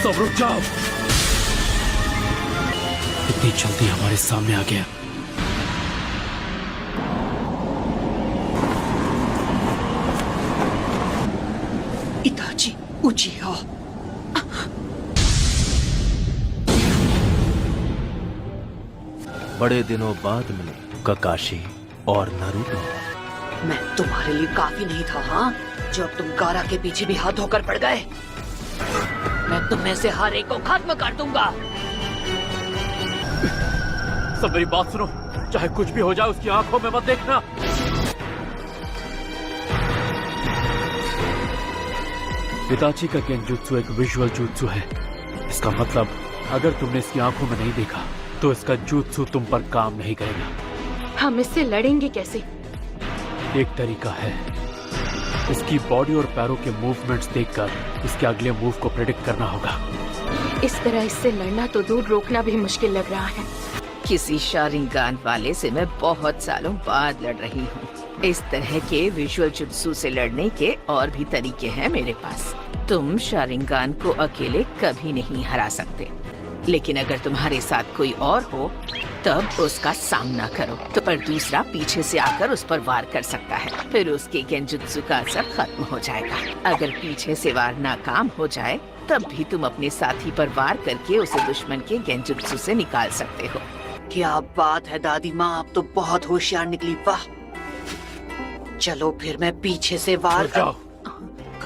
सब रुक जाओ। इतनी जल्दी हमारे सामने आ गया। इताची उचिहा। बड़े दिनों बाद मिले ककाशी और नारुतो। मैं तुम्हारे लिए काफी नहीं था, हाँ? जब तुम गारा के पीछे भी हाथ धोकर पड़ गए। मैं तुम में से हर एक को खत्म कर दूंगा। सब मेरी बात सुनो, चाहे कुछ भी हो जाए उसकी आंखों में मत देखना। इताची का गेंजुत्सु एक विजुअल जुत्सु है। इसका मतलब अगर तुमने इसकी आंखों में नहीं देखा तो इसका जुत्सु तुम पर काम नहीं करेगा। हम इससे लड़ेंगे कैसे? एक तरीका है, इसकी बॉडी और पैरों के मूवमेंट्स देखकर इसके अगले मूव को प्रेडिक्ट करना होगा। इस तरह इससे लड़ना तो दूर, रोकना भी मुश्किल लग रहा है। किसी शारिंगान वाले से मैं बहुत सालों बाद लड़ रही हूँ। इस तरह के विजुअल जुत्सु से लड़ने के और भी तरीके हैं मेरे पास। तुम शारिंगान को अकेले कभी नहीं हरा सकते, लेकिन अगर तुम्हारे साथ कोई और हो तब उसका सामना करो। तो पर दूसरा पीछे से आकर उस पर वार कर सकता है, फिर उसके गेंजुत्सु का असर खत्म हो जाएगा। अगर पीछे से वार नाकाम हो जाए तब भी तुम अपने साथी पर वार करके उसे दुश्मन के गेंजुत्सु से निकाल सकते हो। क्या बात है दादी माँ, आप तो बहुत होशियार निकली। वाह, चलो फिर मैं पीछे से वार जाओ।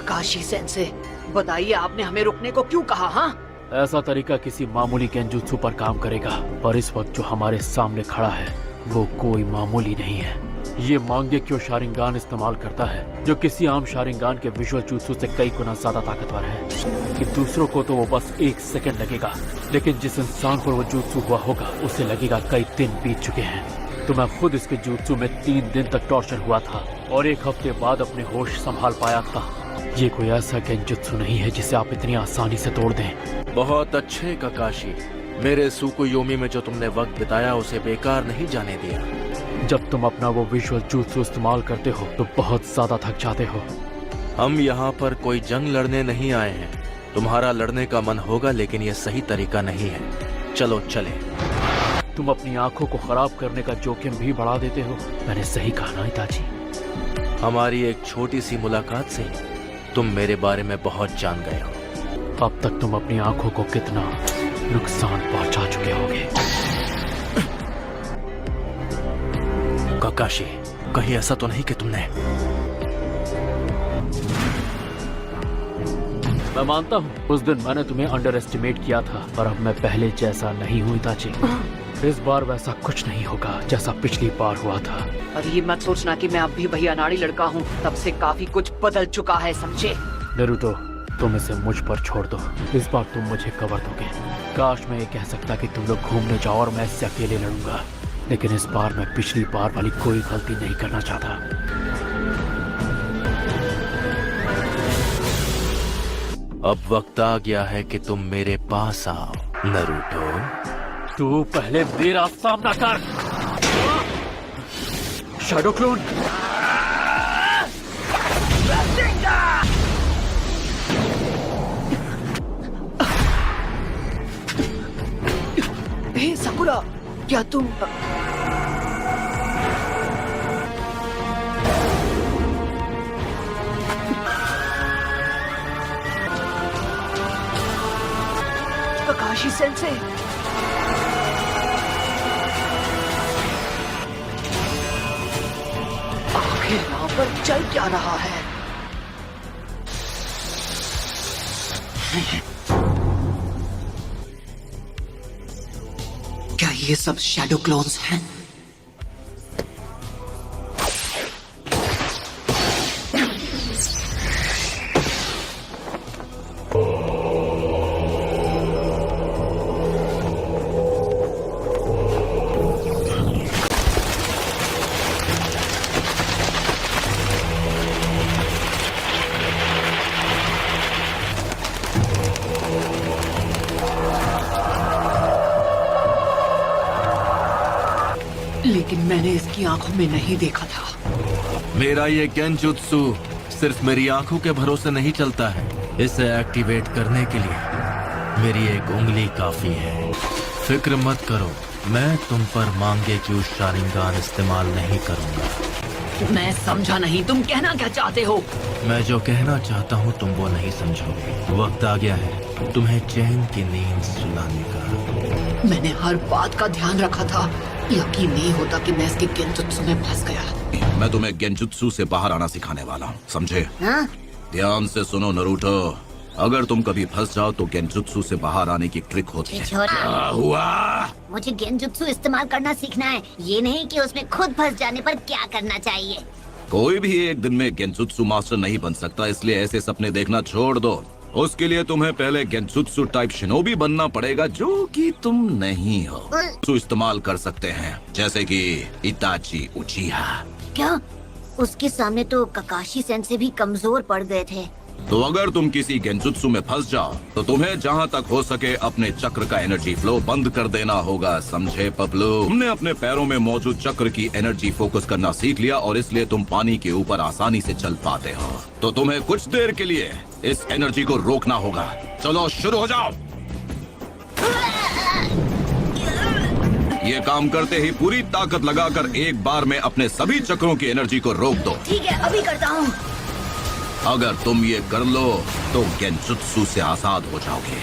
काशी सेंसे, बताइए आपने हमें रुकने को क्यों कहा? हाँ, ऐसा तरीका किसी मामूली गेंजुत्सु पर काम करेगा, पर इस वक्त जो हमारे सामने खड़ा है वो कोई मामूली नहीं है। ये मांगेक्यो शारिंगान इस्तेमाल करता है, जो किसी आम शारिंगान के विजुअल जुत्सु से कई गुना ज्यादा ताकतवर है। कि दूसरों को तो वो बस 1 सेकंड लगेगा, लेकिन जिस इंसान पर वो जुत्सु हुआ होगा उसे लगेगा कई दिन बीत चुके हैं। तो मैं खुद इसके जुत्सु में 3 दिन तक टॉर्चर हुआ था और 1 हफ्ते बाद अपने होश संभाल पाया था। ये कोई ऐसा गेंजुत्सु नहीं है जिसे आप इतनी आसानी से तोड़ दें। बहुत अच्छे ककाशी, मेरे सुकुयोमी में जो तुमने वक्त बिताया उसे बेकार नहीं जाने दिया। जब तुम अपना वो विजुअल जुत्सु इस्तेमाल करते हो तो बहुत ज्यादा थक जाते हो। हम यहाँ पर कोई जंग लड़ने नहीं आए हैं। तुम्हारा लड़ने का मन होगा, लेकिन ये सही तरीका नहीं है। चलो चले। तुम अपनी आंखों को खराब करने का जोखिम भी बढ़ा देते हो। मैंने सही कहा ना इताची? हमारी एक छोटी सी मुलाकात से तुम मेरे बारे में बहुत जान गए हो। अब तक तुम अपनी आंखों को कितना नुकसान पहुंचा चुके होगे। ककाशी, कहीं ऐसा तो नहीं कि तुमने... मैं मानता हूँ उस दिन मैंने तुम्हें अंडर एस्टिमेट किया था, पर अब मैं पहले जैसा नहीं हूँ इताची। इस बार वैसा कुछ नहीं होगा जैसा पिछली बार हुआ था। और ये मत सोचना कि मैं अब भी वही अनाड़ी लड़का हूँ। तब से काफी कुछ बदल चुका है, समझे? नारुतो, तुम इसे मुझ पर छोड़ दो। इस बार तुम मुझे कवर दोगे। काश मैं ये कह सकता कि तुम लोग घूमने जाओ और मैं इससे अकेले लड़ूंगा, लेकिन इस बार मैं पिछली बार वाली कोई गलती नहीं करना चाहता। अब वक्त आ गया है कि तुम मेरे पास आओ नारुतो। तू पहले मेरा सामना कर। Shadow clone. हे साकुरा, क्या तुम... ककाशी सेंसे, आखिर यहाँ पर चल क्या रहा है? क्या ये सब शैडो क्लोन्स हैं? लेकिन मैंने इसकी आंखों में नहीं देखा था। मेरा ये गेंजुत्सु सिर्फ मेरी आंखों के भरोसे नहीं चलता है। इसे एक्टिवेट करने के लिए मेरी एक उंगली काफी है। फिक्र मत करो, मैं तुम पर मांगे क्यों शारिंगान इस्तेमाल नहीं करूंगा। मैं समझा नहीं, तुम कहना क्या चाहते हो? मैं जो कहना चाहता हूँ तुम वो नहीं समझोगे। वक्त आ गया है तुम्हें चैन की नींद सुलाने का। मैंने हर बात का ध्यान रखा था। यकीन नहीं होता कि मैं इसके गेंजुत्सु में फंस गया। मैं तुम्हें गेंजुत्सु से बाहर आना सिखाने वाला हूँ, समझे? हाँ? ध्यान से सुनो नरूटो, अगर तुम कभी फंस जाओ तो गेंजुत्सु से बाहर आने की ट्रिक होती है। छोटा हुआ मुझे गेंजुत्सु इस्तेमाल करना सीखना है, ये नहीं कि उसमें खुद फंस जाने पर क्या करना चाहिए। कोई भी एक दिन में गेंजुत्सु मास्टर नहीं बन सकता, इसलिए ऐसे सपने देखना छोड़ दो। उसके लिए तुम्हें पहले गेंजुत्सु टाइप शिनोबी बनना पड़ेगा, जो कि तुम नहीं हो। तो इस्तेमाल कर सकते हैं, जैसे कि इताची उचिहा। क्या? उसके सामने तो ककाशी सेंसे भी कमजोर पड़ गए थे। तो अगर तुम किसी गेंजुत्सु में फंस जाओ तो तुम्हें जहाँ तक हो सके अपने चक्र का एनर्जी फ्लो बंद कर देना होगा, समझे पपलू? तुमने अपने पैरों में मौजूद चक्र की एनर्जी फोकस करना सीख लिया और इसलिए तुम पानी के ऊपर आसानी से चल पाते हो। तो तुम्हें कुछ देर के लिए इस एनर्जी को रोकना होगा। चलो शुरू हो जाओ। ये काम करते ही पूरी ताकत लगाकर एक बार में अपने सभी चक्रों की एनर्जी को रोक दो। ठीक है, अभी करता हूँ। अगर तुम ये कर लो तो गेंजुत्सु से आजाद हो जाओगे।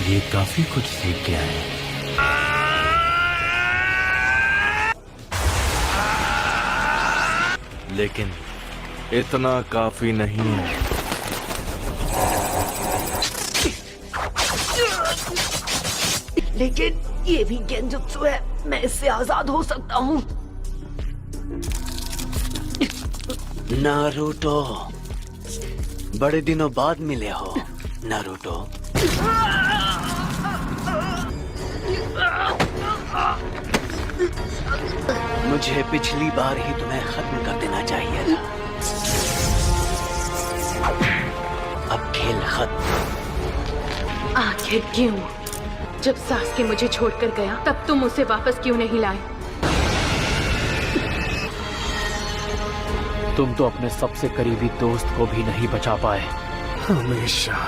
ये काफी कुछ सीख गया है। लेकिन इतना काफी नहीं है। लेकिन ये भी गेंजुत्सु है, मैं इससे आजाद हो सकता हूँ। नारुतो, बड़े दिनों बाद मिले हो नारुतो। मुझे पिछली बार ही तुम्हें खत्म कर देना चाहिए था। अब खेल खत्म। आखिर क्यों? जब सासके मुझे छोड़कर गया तब तुम उसे वापस क्यों नहीं लाए? तुम तो अपने सबसे करीबी दोस्त को भी नहीं बचा पाए। हमेशा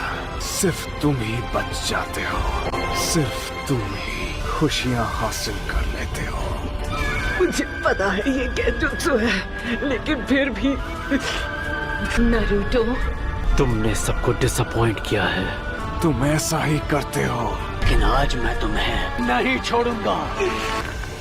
सिर्फ तुम ही बच जाते हो, सिर्फ तुम ही खुशियां हासिल कर लेते हो। मुझे पता है ये गेंजुत्सु है, लेकिन फिर भी नारुतो, तुमने सबको डिसअपॉइंट किया है। तुम ऐसा ही करते हो। लेकिन आज मैं तुम्हें नहीं छोड़ूंगा।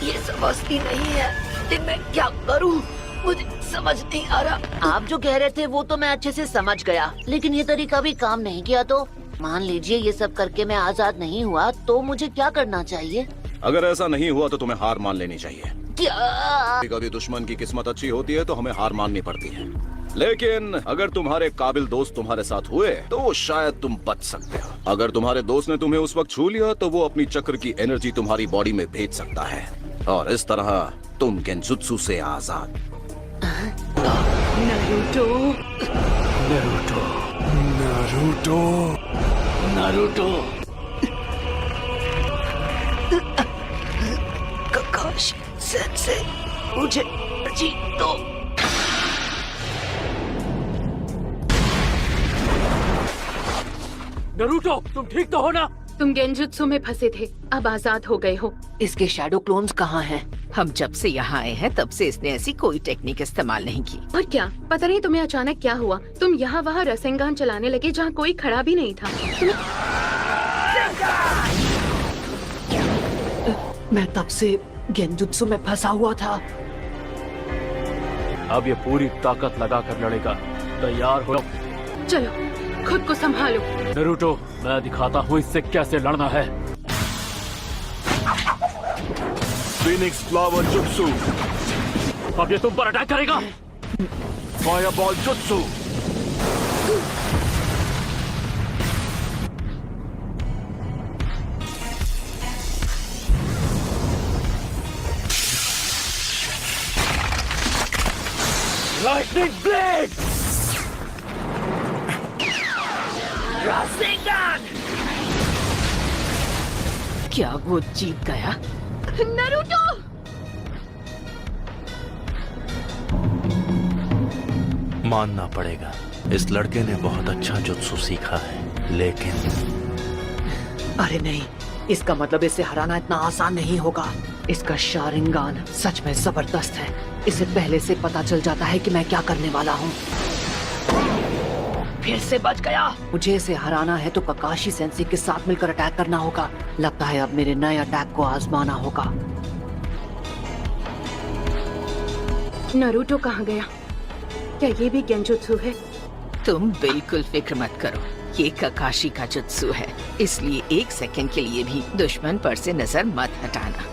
ये समझती नहीं है, लेकिन मैं क्या करूं? मुझे समझ नहीं आ रहा। आप जो कह रहे थे वो तो मैं अच्छे से समझ गया, लेकिन ये तरीका भी काम नहीं किया। तो मान लीजिए ये सब करके मैं आजाद नहीं हुआ, तो मुझे क्या करना चाहिए? अगर ऐसा नहीं हुआ तो तुम्हें हार मान लेनी चाहिए। क्या? कभी दुश्मन की किस्मत अच्छी होती है तो हमें हार माननी पड़ती है, लेकिन अगर तुम्हारे काबिल दोस्त तुम्हारे साथ हुए तो शायद तुम बच सकते हो। अगर तुम्हारे दोस्त ने तुम्हें उस वक्त छू लिया तो वो अपनी चक्र की एनर्जी तुम्हारी बॉडी में भेज सकता है और इस तरह तुम गेंजुत्सु से आजाद। Naruto, Naruto, Naruto, Naruto, ककाशी sense, मुझे जीत दो। नारुतो, तुम ठीक तो हो ना? तुम गेंजुत्सु में फंसे थे, अब आजाद हो गए हो। इसके शैडो क्लोन्स कहाँ हैं? हम जब से यहाँ आए हैं तब से इसने ऐसी कोई टेक्निक इस्तेमाल नहीं की। और क्या पता नहीं तुम्हें अचानक क्या हुआ, तुम यहाँ वहाँ रसेंगान चलाने लगे जहाँ कोई खड़ा भी नहीं था। मैं तब से गेंजुत्सु में फंसा हुआ था। अब ये पूरी ताकत लगाकर लड़ेगा। तैयार हो? चलो खुद को संभालो। नारुतो, मैं दिखाता हूँ इससे कैसे लड़ना है। फिनिक्स फ्लावर जुत्सु, अब ये तुम पर अटैक करेगा। Fireball jutsu, lightning blade. क्या वो जीत गया? नारुतो! मानना पड़ेगा, इस लड़के ने बहुत अच्छा जुत्सु सीखा है, लेकिन अरे नहीं, इसका मतलब इसे हराना इतना आसान नहीं होगा। इसका शारिंगान सच में जबरदस्त है। इसे पहले से पता चल जाता है कि मैं क्या करने वाला हूँ। फिर से बच गया। मुझे इसे हराना है तो ककाशी सेंसे के साथ मिलकर अटैक करना होगा। लगता है अब मेरे नए अटैक को आजमाना होगा। नारुतो कहाँ गया? क्या ये भी गेंजुत्सु है? तुम बिल्कुल फिक्र मत करो, ये ककाशी का जुत्सु है, इसलिए 1 सेकंड के लिए भी दुश्मन पर से नजर मत हटाना।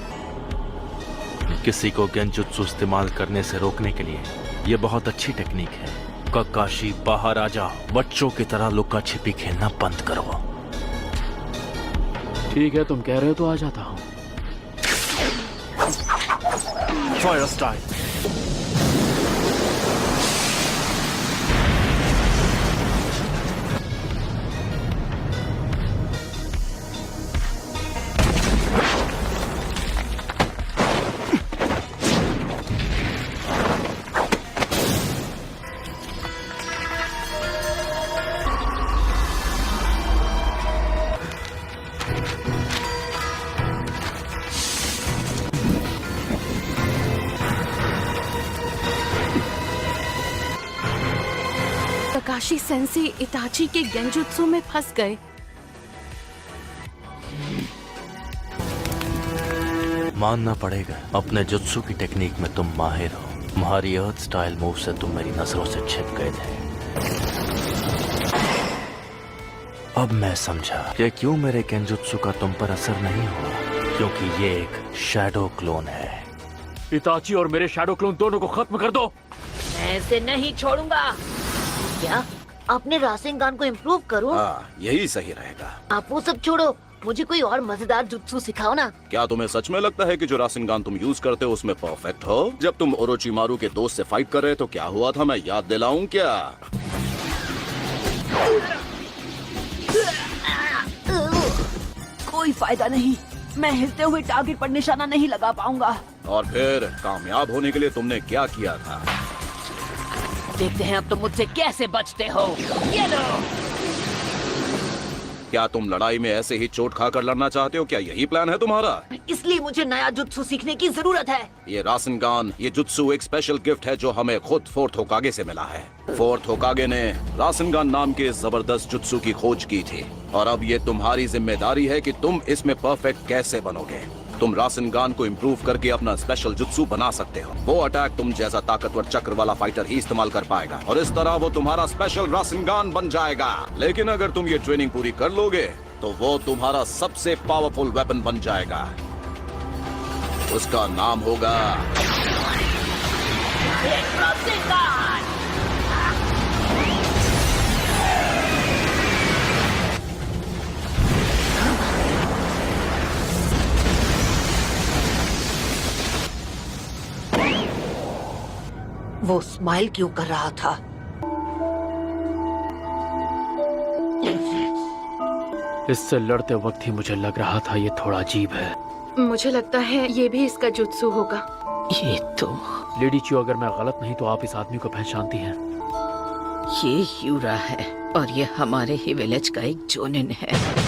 किसी को गेंजुत्सु इस्तेमाल करने से रोकने के लिए ये बहुत अच्छी टेक्निक है। ककाशी बाहर आ जाओ, बच्चों की तरह लुका छिपी खेलना बंद करो। ठीक है, तुम कह रहे हो तो आ जाता हूँ। Fire style. Kakashi sensei Itachi के गेंजुत्सु में फंस गए। मानना पड़ेगा, अपने जुत्सु की टेक्निक में तुम माहिर हो। तुम्हारी अर्थ स्टाइल मूव से तुम मेरी नजरों से छिप गए थे। अब मैं समझा कि क्यों मेरे गेंजुत्सु का तुम पर असर नहीं हुआ, क्योंकि ये एक शैडो क्लोन है। इताची और मेरे शैडो क्लोन दोनों को खत्म कर दो। मैं इसे नहीं छोड़ूंगा। क्या अपने रासेंगान को इम्प्रूव करूं? यही सही रहेगा। आप वो सब छोड़ो, मुझे कोई और मजेदार जुत्सु सिखाओ ना। क्या तुम्हें सच में लगता है कि जो रासेंगान तुम यूज करते हो उसमें परफेक्ट हो? जब तुम ओरोचिमारू के दोस्त से फाइट कर रहे तो क्या हुआ था, मैं याद दिलाऊं क्या? कोई फायदा नहीं, मैं हिलते हुए टारगेट पर निशाना नहीं लगा पाऊंगा। और फिर कामयाब होने के लिए तुमने क्या किया था? देखते हैं अब तुम मुझसे कैसे बचते हो। ये लो। क्या तुम लड़ाई में ऐसे ही चोट खाकर लड़ना चाहते हो? क्या यही प्लान है तुम्हारा? इसलिए मुझे नया जुत्सु सीखने की जरूरत है। ये रासेंगान, ये जुत्सु एक स्पेशल गिफ्ट है जो हमें खुद फोर्थ होकागे से मिला है। फोर्थ होकागे ने रासेंगान नाम के जबरदस्त जुत्सु की खोज की थी, और अब ये तुम्हारी जिम्मेदारी है कि तुम इसमें परफेक्ट कैसे बनोगे। तुम रासेंगान को इम्प्रूव करके अपना स्पेशल जुत्सु बना सकते हो। वो अटैक तुम जैसा ताकतवर चक्र वाला फाइटर ही इस्तेमाल कर पाएगा, और इस तरह वो तुम्हारा स्पेशल रासेंगान बन जाएगा। लेकिन अगर तुम ये ट्रेनिंग पूरी कर लोगे तो वो तुम्हारा सबसे पावरफुल वेपन बन जाएगा। उसका नाम होगा वो स्माइल क्यों कर रहा था? इससे लड़ते वक्त ही मुझे लग रहा था ये थोड़ा अजीब है। मुझे लगता है ये भी इसका जुत्सु होगा। ये तो लेडी चियो, अगर मैं गलत नहीं तो आप इस आदमी को पहचानती हैं। ये यूरा है और ये हमारे ही विलेज का एक जोनिन है।